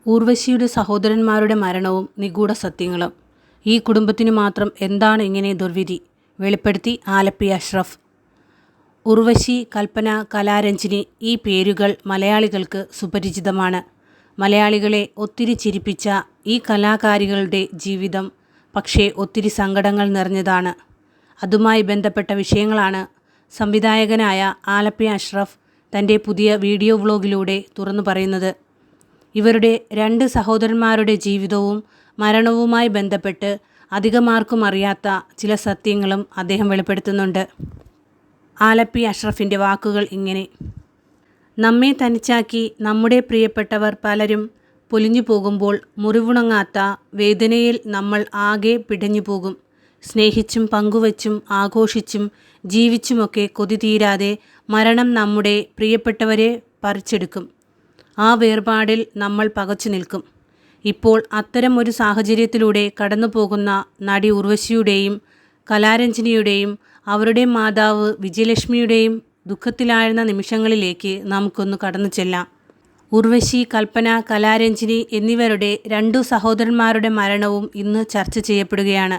ഊർവശിയുടെ സഹോദരന്മാരുടെ മരണവും നിഗൂഢ സത്യങ്ങളും. ഈ കുടുംബത്തിനു മാത്രം എന്താണ് ഇങ്ങനെ ദുർവിധി? വെളിപ്പെടുത്തി ആലപ്പി അഷ്റഫ്. ഉർവശി, കൽപ്പന, കലാരഞ്ജിനി ഈ പേരുകൾ മലയാളികൾക്ക് സുപരിചിതമാണ്. മലയാളികളെ ഒത്തിരി ചിരിപ്പിച്ച ഈ കലാകാരികളുടെ ജീവിതം പക്ഷേ ഒത്തിരി സങ്കടങ്ങൾ നിറഞ്ഞതാണ്. അതുമായി ബന്ധപ്പെട്ട വിഷയങ്ങളാണ് സംവിധായകനായ ആലപ്പി അഷ്റഫ് തൻ്റെ പുതിയ വീഡിയോ വ്ലോഗിലൂടെ തുറന്നു പറയുന്നത്. ഇവരുടെ 2 സഹോദരന്മാരുടെ ജീവിതവും മരണവുമായി ബന്ധപ്പെട്ട് അധികമാർക്കും അറിയാത്ത ചില സത്യങ്ങളും അദ്ദേഹം വെളിപ്പെടുത്തുന്നുണ്ട്. ആലപ്പി അഷ്റഫിൻ്റെ വാക്കുകൾ ഇങ്ങനെ: നമ്മെ തനിച്ചാക്കി നമ്മുടെ പ്രിയപ്പെട്ടവർ പലരും പൊലിഞ്ഞു പോകുമ്പോൾ മുറിവുണങ്ങാത്ത വേദനയിൽ നമ്മൾ ആകെ പിടഞ്ഞു പോകും. സ്നേഹിച്ചും പങ്കുവച്ചും ആഘോഷിച്ചും ജീവിച്ചുമൊക്കെ കൊതി തീരാതെ മരണം നമ്മുടെ പ്രിയപ്പെട്ടവരെ പറിച്ചെടുക്കും. ആ വേർപാടിൽ നമ്മൾ പകച്ചു നിൽക്കും. ഇപ്പോൾ അത്തരം ഒരു സാഹചര്യത്തിലൂടെ കടന്നു പോകുന്ന നടി ഉർവശിയുടെയും കലാരഞ്ജിനിയുടെയും അവരുടെ മാതാവ് വിജയലക്ഷ്മിയുടെയും ദുഃഖത്തിലാഴ്ന്ന നിമിഷങ്ങളിലേക്ക് നമുക്കൊന്ന് കടന്നു ചെല്ലാം. ഉർവശി, കൽപ്പന, കലാരഞ്ജിനി എന്നിവരുടെ 2 സഹോദരന്മാരുടെ മരണവും ഇന്ന് ചർച്ച ചെയ്യപ്പെടുകയാണ്.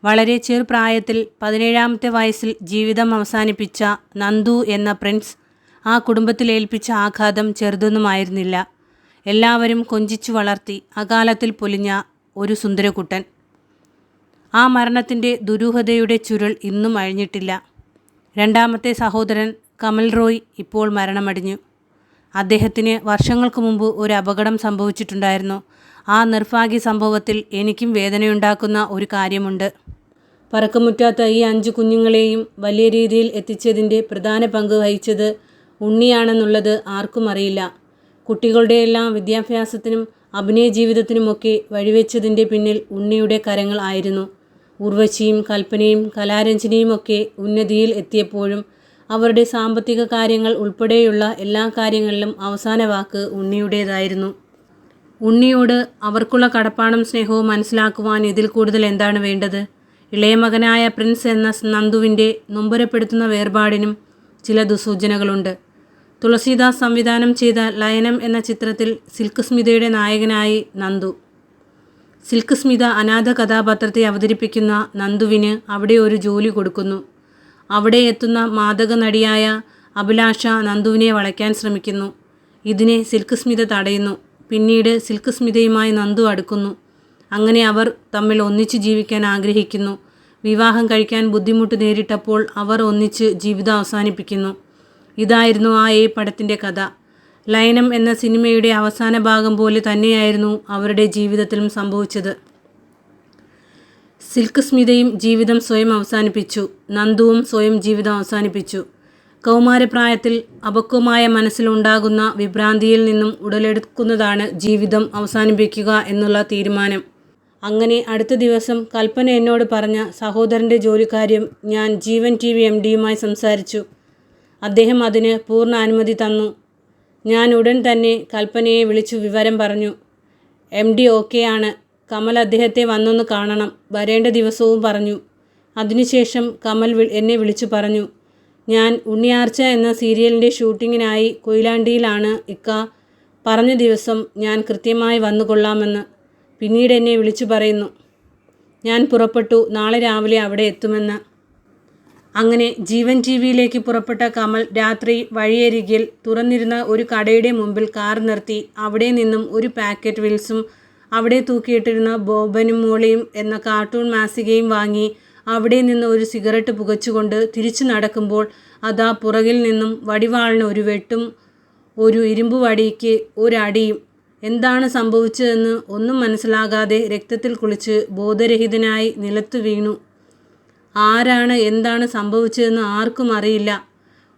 വളരെ ചെറുപ്രായത്തിൽ 17ാമത്തെ വയസ്സിൽ ജീവിതം അവസാനിപ്പിച്ച നന്ദു എന്ന പ്രിൻസ് ആ കുടുംബത്തിലേൽപ്പിച്ച ആഘാതം ചെറുതൊന്നുമായിരുന്നില്ല. എല്ലാവരും കൊഞ്ചിച്ചു വളർത്തി അകാലത്തിൽ പൊലിഞ്ഞ ഒരു സുന്ദരകുട്ടൻ. ആ മരണത്തിൻ്റെ ദുരൂഹതയുടെ ചുരുൾ ഇന്നും അഴിഞ്ഞിട്ടില്ല. 2ാമത്തെ സഹോദരൻ കമൽ റോയ് ഇപ്പോൾ മരണമടഞ്ഞു. അദ്ദേഹത്തിന് വർഷങ്ങൾക്ക് മുമ്പ് ഒരു അപകടം സംഭവിച്ചിട്ടുണ്ടായിരുന്നു. ആ നിർഭാഗ്യ സംഭവത്തിൽ എനിക്കും വേദനയുണ്ടാക്കുന്ന ഒരു കാര്യമുണ്ട്. പറക്കമുറ്റാത്ത ഈ 5 കുഞ്ഞുങ്ങളെയും വലിയ രീതിയിൽ എത്തിച്ചതിൻ്റെ പ്രധാന പങ്ക് വഹിച്ചത് ഉണ്ണിയാണെന്നുള്ളത് ആർക്കും അറിയില്ല. കുട്ടികളുടെയെല്ലാം വിദ്യാഭ്യാസത്തിനും അഭിനയ ജീവിതത്തിനുമൊക്കെ വഴിവെച്ചതിൻ്റെ പിന്നിൽ ഉണ്ണിയുടെ കരങ്ങൾ ആയിരുന്നു. ഉർവശിയും കൽപ്പനയും കലാരഞ്ജിനിയുമൊക്കെ ഉന്നതിയിൽ എത്തിയപ്പോഴും അവരുടെ സാമ്പത്തിക കാര്യങ്ങൾ ഉൾപ്പെടെയുള്ള എല്ലാ കാര്യങ്ങളിലും അവസാന വാക്ക് ഉണ്ണിയുടേതായിരുന്നു. ഉണ്ണിയോട് അവർക്കുള്ള കടപ്പാടും സ്നേഹവും മനസ്സിലാക്കുവാൻ ഇതിൽ കൂടുതൽ എന്താണ് വേണ്ടത്? ഇളയ മകനായ പ്രിൻസ് എന്ന നന്ദുവിൻ്റെ നൊമ്പരപ്പെടുത്തുന്ന വേർപാടിനും ചില ദുസൂചനകളുണ്ട്. തുളസീദാസ് സംവിധാനം ചെയ്ത ലയനം എന്ന ചിത്രത്തിൽ സിൽക്ക് സ്മിതയുടെ നായകനായി നന്ദു. സിൽക്ക് സ്മിത അനാഥ കഥാപാത്രത്തെ അവതരിപ്പിക്കുന്ന നന്ദുവിന് അവിടെ ഒരു ജോലി കൊടുക്കുന്നു. അവിടെ എത്തുന്ന മാദക നടിയായ അഭിലാഷ നന്ദുവിനെ വളയ്ക്കാൻ ശ്രമിക്കുന്നു. ഇതിനെ സിൽക്ക് സ്മിത തടയുന്നു. പിന്നീട് സിൽക്ക് സ്മിതയുമായി നന്ദു അടുക്കുന്നു. അങ്ങനെ അവർ തമ്മിൽ ഒന്നിച്ച് ജീവിക്കാൻ ആഗ്രഹിക്കുന്നു. വിവാഹം കഴിക്കാൻ ബുദ്ധിമുട്ട് നേരിട്ടപ്പോൾ അവർ ഒന്നിച്ച് ജീവിതം അവസാനിപ്പിക്കുന്നു. ഇതായിരുന്നു ആ പടത്തിൻ്റെ കഥ. ലയനം എന്ന സിനിമയുടെ അവസാന ഭാഗം പോലെ തന്നെയായിരുന്നു അവരുടെ ജീവിതത്തിലും സംഭവിച്ചത്. സിൽക്ക് സ്മിതയും ജീവിതം സ്വയം അവസാനിപ്പിച്ചു. നന്ദുവും സ്വയം ജീവിതം അവസാനിപ്പിച്ചു. കൗമാരപ്രായത്തിൽ അപക്വമായ മനസ്സിലുണ്ടാകുന്ന വിഭ്രാന്തിയിൽ നിന്നും ഉടലെടുക്കുന്നതാണ് ജീവിതം അവസാനിപ്പിക്കുക എന്നുള്ള തീരുമാനം. അങ്ങനെ അടുത്ത ദിവസം കൽപ്പന എന്നോട് പറഞ്ഞ സഹോദരൻ്റെ ജോലിക്കാര്യം ഞാൻ ജീവൻ TV MDയുമായി സംസാരിച്ചു. അദ്ദേഹം അതിന് പൂർണ്ണ അനുമതി തന്നു. ഞാൻ ഉടൻ തന്നെ കൽപ്പനയെ വിളിച്ചു വിവരം പറഞ്ഞു. MD ഓക്കെയാണ്. കമൽ അദ്ദേഹത്തെ വന്നൊന്ന് കാണണം, വരേണ്ട ദിവസവും പറഞ്ഞു. അതിനുശേഷം കമൽ എന്നെ വിളിച്ചു പറഞ്ഞു, ഞാൻ ഉണ്ണിയാർച്ച എന്ന സീരിയലിൻ്റെ ഷൂട്ടിങ്ങിനായി കൊയിലാണ്ടിയിലാണ് ഇക്ക. പറഞ്ഞ ദിവസം ഞാൻ കൃത്യമായി വന്നുകൊള്ളാമെന്ന്. പിന്നീട് എന്നെ വിളിച്ചു പറയുന്നു, ഞാൻ പുറപ്പെട്ടു, നാളെ രാവിലെ അവിടെ എത്തുമെന്ന്. അങ്ങനെ ജീവൻ TVയിലേക്ക് പുറപ്പെട്ട കമൽ രാത്രി വഴിയരികിൽ തുറന്നിരുന്ന ഒരു കടയുടെ മുമ്പിൽ കാർ നിർത്തി. അവിടെ നിന്നും ഒരു പാക്കറ്റ് വിൽസും അവിടെ തൂക്കിയിട്ടിരുന്ന ബോബനും മോളിയും എന്ന കാർട്ടൂൺ മാസികയും വാങ്ങി അവിടെ നിന്ന് ഒരു സിഗരറ്റ് പുകച്ചുകൊണ്ട് തിരിച്ചു നടക്കുമ്പോൾ അതാ പുറകിൽ നിന്നും വടിവാളിന് ഒരു വെട്ടും ഒരു ഇരുമ്പ് വടിക്ക് ഒരടിയും. എന്താണ് സംഭവിച്ചതെന്ന് ഒന്നും മനസ്സിലാകാതെ രക്തത്തിൽ കുളിച്ച് ബോധരഹിതനായി നിലത്തു വീണു. ആരാണ് എന്താണ് സംഭവിച്ചതെന്ന് ആർക്കും അറിയില്ല.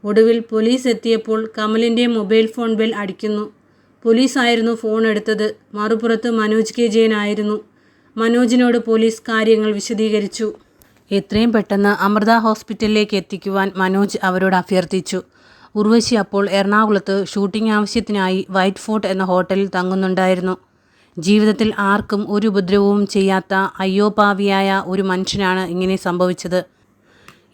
ഒടുവിൽ പോലീസ് എത്തിയപ്പോൾ കമലിൻ്റെ മൊബൈൽ ഫോൺ ബെൽ അടിക്കുന്നു. പോലീസായിരുന്നു ഫോൺ എടുത്തത്. മറുപുറത്ത് മനോജ് K. ജയൻ ആയിരുന്നു. മനോജിനോട് പോലീസ് കാര്യങ്ങൾ വിശദീകരിച്ചു. എത്രയും പെട്ടെന്ന് അമൃത ഹോസ്പിറ്റലിലേക്ക് എത്തിക്കുവാൻ മനോജ് അവരോട് അഭ്യർത്ഥിച്ചു. ഉർവശി അപ്പോൾ എറണാകുളത്ത് ഷൂട്ടിംഗ് ആവശ്യത്തിനായി വൈറ്റ് ഫോർട്ട് എന്ന ഹോട്ടലിൽ തങ്ങുന്നുണ്ടായിരുന്നു. ജീവിതത്തിൽ ആർക്കും ഒരു ഉപദ്രവവും ചെയ്യാത്ത അയ്യോപാവിയായ ഒരു മനുഷ്യനാണ് ഇങ്ങനെ സംഭവിച്ചത്.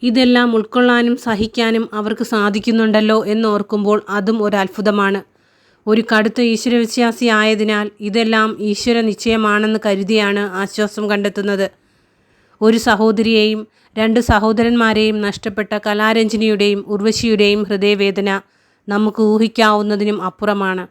ഇതെല്ലാം ഉൾക്കൊള്ളാനും സഹിക്കാനും അവർക്ക് സാധിക്കുന്നുണ്ടല്ലോ എന്നോർക്കുമ്പോൾ അതും ഒരു അത്ഭുതമാണ്. ഒരു കടുത്ത ഈശ്വരവിശ്വാസി ആയതിനാൽ ഇതെല്ലാം ഈശ്വര നിശ്ചയമാണെന്ന് കരുതിയാണ് ആശ്വാസം കണ്ടെത്തുന്നത്. ഒരു സഹോദരിയെയും 2 സഹോദരന്മാരെയും നഷ്ടപ്പെട്ട കലാരഞ്ജിനിയുടെയും ഉർവശിയുടെയും ഹൃദയവേദന നമുക്ക് ഊഹിക്കാവുന്നതിനും അപ്പുറമാണ്.